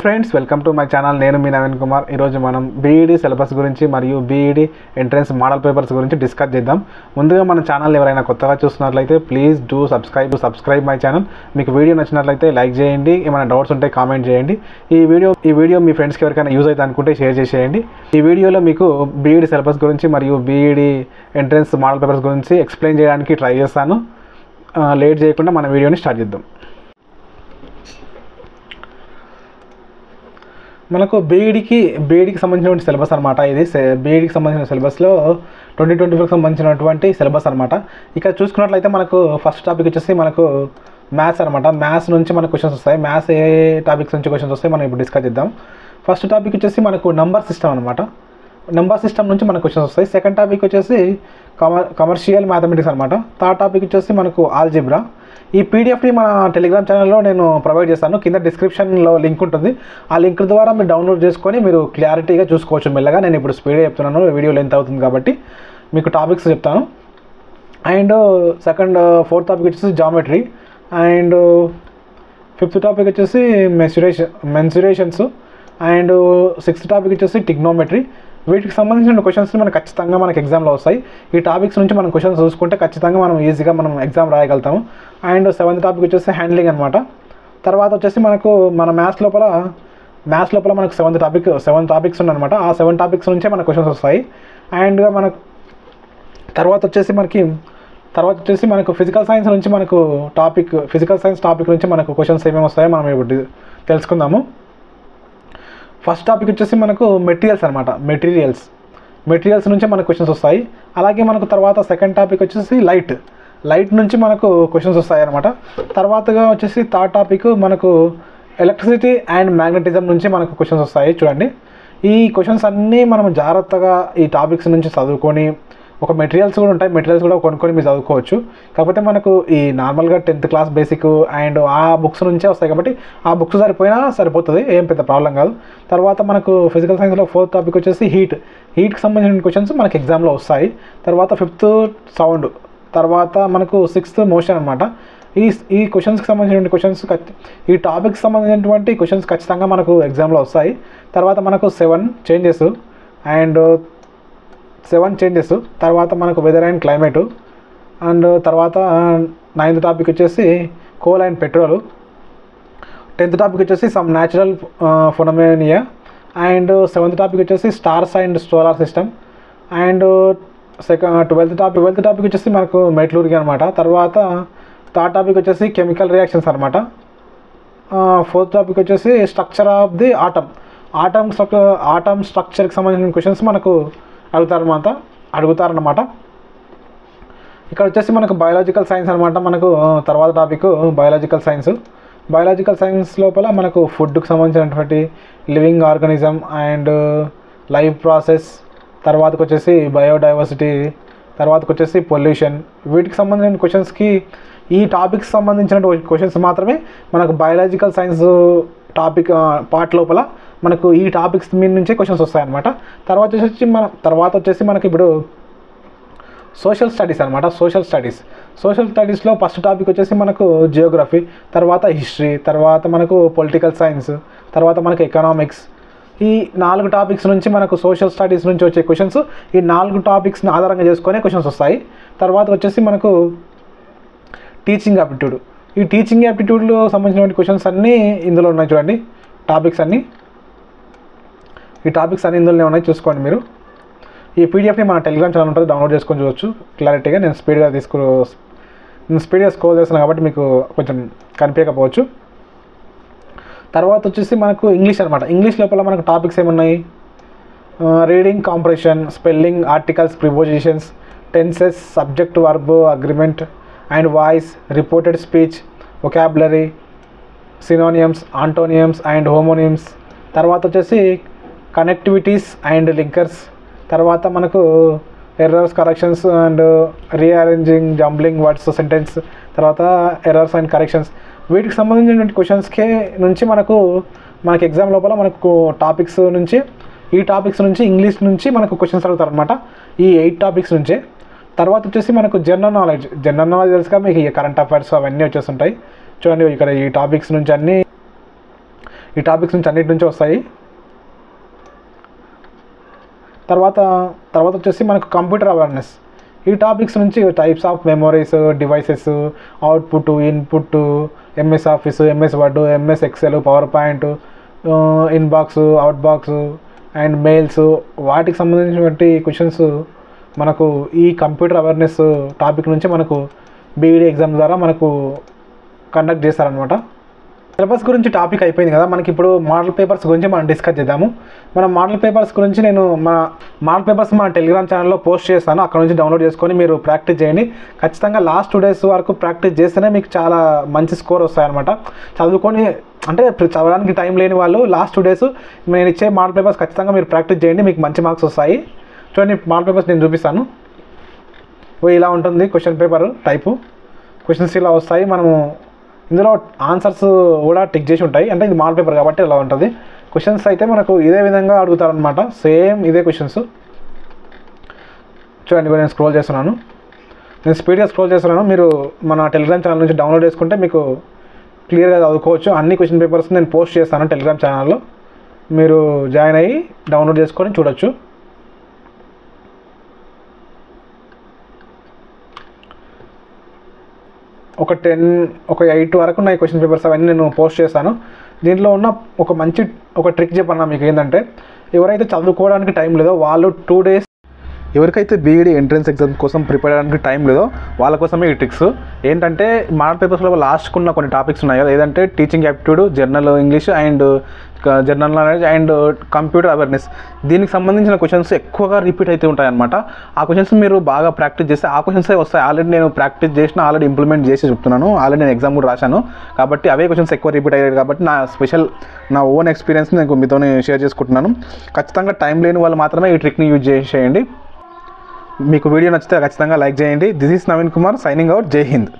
Friends, welcome to my channel. నేను మీ నవీన్ కుమార్. ఈరోజు మనం బీఈడీ సిలబస్ గురించి మరియు బీఈడీ ఎంట్రన్స్ మోడల్ పేపర్స్ గురించి డిస్కస్ చేద్దాం. ముందుగా మన ఛానల్ ఎవరైనా కొత్తగా చూస్తున్నట్లయితే please do subscribe my channel. మీకు వీడియో నచ్చినట్లయితే లైక్ చేయండి, ఏమైనా డౌట్స్ ఉంటే కామెంట్ చేయండి. ఈ వీడియో మీ ఫ్రెండ్స్కి ఎవరికైనా యూజ్ అవుతుంది అనుకుంటే షేర్ చేసేయండి. ఈ వీడియోలో మీకు బీఈడీ సిలబస్ గురించి మరియు బీఈడీ ఎంట్రన్స్ మోడల్ పేపర్స్ గురించి ఎక్స్ప్లెయిన్ చేయడానికి ట్రై చేస్తాను. లేట్ చేయకుండా మన వీడియోని స్టార్ట్ చేద్దాం. మనకు బీఈడీకి సంబంధించినటువంటి సిలబస్ అనమాట. ఇది బీఈడీకి సంబంధించిన సిలబస్లో 2024కి సంబంధించినటువంటి సిలబస్ అనమాట. ఇక్కడ చూసుకున్నట్లయితే మనకు ఫస్ట్ టాపిక్ వచ్చేసి మనకు మ్యాథ్స్ అనమాట. మ్యాథ్స్ నుంచి మనకు క్వశ్చన్స్ వస్తాయి. మ్యాథ్స్ ఏ టాపిక్స్ నుంచి క్వశ్చన్స్ వస్తాయి మనం ఇప్పుడు డిస్కస్ చేద్దాం. ఫస్ట్ టాపిక్ వచ్చేసి మనకు నంబర్ సిస్టమ్ అనమాట. నెంబర్ సిస్టమ్ నుంచి మనకు క్వశ్చన్స్ వస్తాయి. సెకండ్ టాపిక్ వచ్చేసి కమర్షియల్ మ్యాథమెటిక్స్ అనమాట. థర్డ్ టాపిక్ వచ్చేసి మనకు ఆల్జిబ్రా. ఈ పీడిఎఫ్ని మన టెలిగ్రామ్ ఛానల్లో నేను ప్రొవైడ్ చేస్తాను. కింద డిస్క్రిప్షన్లో లింక్ ఉంటుంది. ఆ లింక్ ద్వారా మీరు డౌన్లోడ్ చేసుకొని మీరు క్లారిటీగా చూసుకోవచ్చు మెల్లగా. నేను ఇప్పుడు స్పీడ్గా చెప్తున్నాను, వీడియో లెంత్ అవుతుంది కాబట్టి మీకు టాపిక్స్ చెప్తాను. అండ్ ఫోర్త్ టాపిక్ వచ్చేసి జామెట్రీ. అండ్ ఫిఫ్త్ టాపిక్ వచ్చేసి మెన్సురేషన్స్. అండ్ సిక్స్త్ టాపిక్ వచ్చేసి టిగ్నోమెట్రీ. వీటికి సంబంధించిన క్వశ్చన్స్ మనకు ఖచ్చితంగా మనకు ఎగ్జామ్లో వస్తాయి. ఈ టాపిక్స్ నుంచి మనం క్వశ్చన్స్ చూసుకుంటే ఖచ్చితంగా మనం ఈజీగా మనం ఎగ్జామ్ రాయగలుగుతాము. అండ్ సెవెంత్ టాపిక్ వచ్చేసి హ్యాండ్లింగ్ అనమాట. తర్వాత వచ్చేసి మనకు మన మ్యాథ్స్ లోపల మనకు సెవెన్ టాపిక్స్ ఉన్నాయన్నమాట. ఆ 7 టాపిక్స్ నుంచే మనకు క్వశ్చన్స్ వస్తాయి. అండ్ మనకు తర్వాత వచ్చేసి మనకు ఫిజికల్ సైన్స్ నుంచి మనకు ఫిజికల్ సైన్స్ టాపిక్ నుంచి మనకు క్వశ్చన్స్ ఏమేమి వస్తాయో మనం ఇప్పుడు తెలుసుకుందాము. ఫస్ట్ టాపిక్ వచ్చేసి మనకు మెటీరియల్స్ అనమాట. మెటీరియల్స్ నుంచి మనకు క్వశ్చన్స్ వస్తాయి. అలాగే మనకు తర్వాత సెకండ్ టాపిక్ వచ్చేసి లైట్ నుంచి మనకు క్వశ్చన్స్ వస్తాయి అనమాట. తర్వాతగా వచ్చేసి థర్డ్ టాపిక్ మనకు ఎలక్ట్రిసిటీ అండ్ మ్యాగ్నెటిజం నుంచి మనకు క్వశ్చన్స్ వస్తాయి. చూడండి, ఈ క్వశ్చన్స్ అన్నీ మనం జాగ్రత్తగా ఈ టాపిక్స్ నుంచి చదువుకొని, ఒక మెటీరియల్స్ కూడా ఉంటాయి, మెటీరియల్స్ కూడా కొనుక్కొని మీరు చదువుకోవచ్చు. కాకపోతే మనకు ఈ నార్మల్గా 10th క్లాస్ బేసిక్ అండ్ ఆ బుక్స్ నుంచే వస్తాయి కాబట్టి ఆ బుక్స్ సరిపోతుంది, ఏం పెద్ద ప్రాబ్లం కాదు. తర్వాత మనకు ఫిజికల్ సైన్స్లో ఫోర్త్ టాపిక్ వచ్చేసి హీట్కి సంబంధించిన క్వశ్చన్స్ మనకు ఎగ్జామ్లో వస్తాయి. తర్వాత 5th సౌండ్. తర్వాత మనకు 6th మోషన్ అనమాట. ఈ క్వశ్చన్స్కి సంబంధించిన ఈ టాపిక్కి సంబంధించినటువంటి క్వశ్చన్స్ ఖచ్చితంగా మనకు ఎగ్జామ్లో వస్తాయి. తర్వాత మనకు 7 చేంజెస్. తర్వాత మనకు వెదర్ అండ్ క్లైమేట్. అండ్ తర్వాత 9th టాపిక్ వచ్చేసి coal and petrol. 10th topic వచ్చేసి some natural phenomena. And 7th topic వచ్చేసి stars and solar system. And 12th topic వచ్చేసి మనకు మెటలర్జీ అనమాట. తర్వాత థర్డ్ టాపిక్ వచ్చేసి కెమికల్ రియాక్షన్స్ అనమాట. 4th టాపిక్ వచ్చేసి స్ట్రక్చర్ ఆఫ్ ది ఆటమ్ స్ట్రక్చర్కి సంబంధించిన క్వశ్చన్స్ మనకు అడుగుతారన్నమాట. ఇక్కడ వచ్చేసి మనకు బయాలజికల్ సైన్స్ అనమాట. మనకు తర్వాత టాపిక్ బయాలజికల్ సైన్స్ లోపల మనకు ఫుడ్కి సంబంధించినటువంటి living organism and life process, తర్వాతకు వచ్చేసి బయోడైవర్సిటీ, తర్వాతకు వచ్చేసి పొల్యూషన్. వీటికి సంబంధించిన క్వశ్చన్స్కి ఈ టాపిక్స్ సంబంధించిన క్వశ్చన్స్ మాత్రమే మనకు బయాలజికల్ సైన్స్ పార్ట్ లోపల మనకు ఈ టాపిక్స్ మీద నుంచే క్వశ్చన్స్ వస్తాయన్నమాట. తర్వాత వచ్చేసి మనకి ఇప్పుడు సోషల్ స్టడీస్ అనమాట. సోషల్ స్టడీస్లో ఫస్ట్ టాపిక్ వచ్చేసి మనకు జియోగ్రఫీ, తర్వాత హిస్టరీ, తర్వాత మనకు పొలిటికల్ సైన్స్, తర్వాత మనకు ఎకనామిక్స్. ఈ 4 టాపిక్స్ నుంచి మనకు సోషల్ స్టడీస్ నుంచి వచ్చే క్వశ్చన్స్ ఈ 4 టాపిక్స్ని ఆధారంగా చేసుకునే క్వశ్చన్స్ వస్తాయి. తర్వాత వచ్చేసి మనకు టీచింగ్ యాప్టిట్యూడ్. ఈ టీచింగ్ యాప్టిట్యూడ్లో సంబంధించినటువంటి క్వశ్చన్స్ అన్నీ ఇందులో ఉన్నాయి. చూడండి, ఈ టాపిక్స్ అన్నీ ఇందులోనే ఉన్నాయి, చూసుకోండి మీరు. ఈ పీడిఎఫ్ని మన టెలిగ్రామ్ ఛానల్ ఉంటుంది, డౌన్లోడ్ చేసుకొని చూడవచ్చు క్లారిటీగా. నేను స్పీడ్గా స్క్రోల్ చేస్తున్నాను కాబట్టి మీకు కొంచెం కనిపించకపోవచ్చు. తర్వాత వచ్చేసి మనకు ఇంగ్లీష్ అనమాట. ఇంగ్లీష్ లోపల మనకు టాపిక్స్ ఏమున్నాయి? Reading comprehension, spelling, articles, prepositions, tenses, subject, verb, agreement and voice, reported speech, vocabulary, synonyms, antonyms and homonyms. తర్వాత వచ్చేసి కనెక్టివిటీస్ అండ్ లింకర్స్. తర్వాత మనకు errors, corrections and rearranging, jumbling words, sentence, తర్వాత errors and corrections. వీటికి సంబంధించినటువంటి క్వశ్చన్స్కి నుంచి మనకు ఎగ్జామ్ లోపల మనకు ఈ టాపిక్స్ నుంచి ఇంగ్లీష్ నుంచి మనకు క్వశ్చన్స్ అడుగుతారు అనమాట, ఈ 8 టాపిక్స్ నుంచే. తర్వాత వచ్చేసి మనకు జనరల్ నాలెడ్జ్ తెలుసుగా మీకు కరెంట్ అఫైర్స్ అవన్నీ వచ్చేస్తుంటాయి. చూడండి, ఇక్కడ ఈ టాపిక్స్ నుంచి అన్నీ ఈ టాపిక్స్ నుంచి అన్నిటి నుంచి వస్తాయి. తర్వాత వచ్చేసి మనకు కంప్యూటర్ అవేర్నెస్. ఈ టాపిక్స్ నుంచి types of memories, devices, output, input, MS Office, MS Word, MS Excel, PowerPoint, inbox, outbox and mails, వాటికి సంబంధించినటువంటి క్వశ్చన్స్ మనకు ఈ కంప్యూటర్ అవేర్నెస్ టాపిక్ నుంచి మనకు బీఈడీ ఎగ్జామ్ ద్వారా మనకు కండక్ట్ చేస్తారనమాట. సిలబస్ గురించి టాపిక్ అయిపోయింది కదా, మనకి ఇప్పుడు మోడల్ పేపర్స్ గురించి మనం డిస్కస్ చేద్దాము. మన మోడల్ పేపర్స్ గురించి నేను మన మోడల్ పేపర్స్ మన టెలిగ్రామ్ ఛానల్లో పోస్ట్ చేస్తాను, అక్కడ నుంచి డౌన్లోడ్ చేసుకొని మీరు ప్రాక్టీస్ చేయండి. ఖచ్చితంగా లాస్ట్ 2 days వరకు ప్రాక్టీస్ చేస్తేనే మీకు చాలా మంచి స్కోర్ వస్తాయన్నమాట. చదువుకొని అంటే చదవడానికి టైం లేని వాళ్ళు లాస్ట్ 2 days నేను ఇచ్చే మోడల్ పేపర్స్ ఖచ్చితంగా మీరు ప్రాక్టీస్ చేయండి, మీకు మంచి మార్క్స్ వస్తాయి. చూడండి మోడల్ పేపర్స్ నేను చూపిస్తాను. ఇలా ఉంటుంది క్వశ్చన్ పేపర్ టైపు, క్వశ్చన్స్ ఇలా వస్తాయి. మనము ఇందులో ఆన్సర్స్ కూడా టిక్ చేసి ఉంటాయి, అంటే ఇది మోడల్ పేపర్ కాబట్టి ఇలా ఉంటుంది. క్వశ్చన్స్ అయితే మనకు ఇదే విధంగా అడుగుతారనమాట, సేమ్ ఇదే క్వశ్చన్స్. చూడండి నేను స్క్రోల్ చేస్తున్నాను, నేను స్పీడ్గా స్క్రోల్ చేస్తున్నాను. మీరు మన టెలిగ్రామ్ ఛానల్ నుంచి డౌన్లోడ్ చేసుకుంటే మీకు క్లియర్గా చదువుకోవచ్చు. అన్ని క్వశ్చన్ పేపర్స్ నేను పోస్ట్ చేస్తాను టెలిగ్రామ్ ఛానల్లో, మీరు జాయిన్ అయ్యి డౌన్లోడ్ చేసుకొని చూడొచ్చు. ఒక 8 వరకు ఉన్నాయి క్వశ్చన్ పేపర్స్, అవన్నీ నేను పోస్ట్ చేస్తాను. దీంట్లో ఉన్న ఒక ట్రిక్ చెప్పన్నా మీకు ఏంటంటే, ఎవరైతే చదువుకోవడానికి టైం లేదో వాళ్ళు 2 days, ఎవరికైతే బీఈడీ ఎంట్రన్స్ ఎగ్జామ్ కోసం ప్రిపేర్ అవ్వడానికి టైం లేదో వాళ్ళ కోసమే ఈ ట్రిక్స్. ఏంటంటే మోడల్ పేపర్స్లో లాస్ట్కున్న కొన్ని టాపిక్స్ ఉన్నాయి కదా, ఏదంటే teaching aptitude, general English and general knowledge and computer awareness, దీనికి సంబంధించిన క్వశ్చన్స్ ఎక్కువగా రిపీట్ అయితే ఉంటాయన్నమాట. ఆ క్వశ్చన్స్ మీరు బాగా ప్రాక్టీస్ చేస్తే ఆ క్వశ్చన్సే వస్తాయి. ఆల్రెడీ నేను ప్రాక్టీస్ చేసిన, ఆల్రెడీ ఇంప్లిమెంట్ చేసి చెప్తున్నాను, ఆల్రెడీ నేను ఎగ్జామ్ కూడా రాశాను కాబట్టి అవే క్వశ్చన్స్ ఎక్కువ రిపీట్ అయ్యాయి. కాబట్టి నా ఓన్ ఎక్స్పీరియన్స్ నేను మీతో షేర్ చేసుకుంటున్నాను. ఖచ్చితంగా టైం లేని వాళ్ళు మాత్రమే ఈ ట్రిక్ని యూజ్ చేసేయండి. మీకు వీడియో నచ్చితే ఖచ్చితంగా లైక్ చేయండి. This is Naveen Kumar signing out. జై హింద్.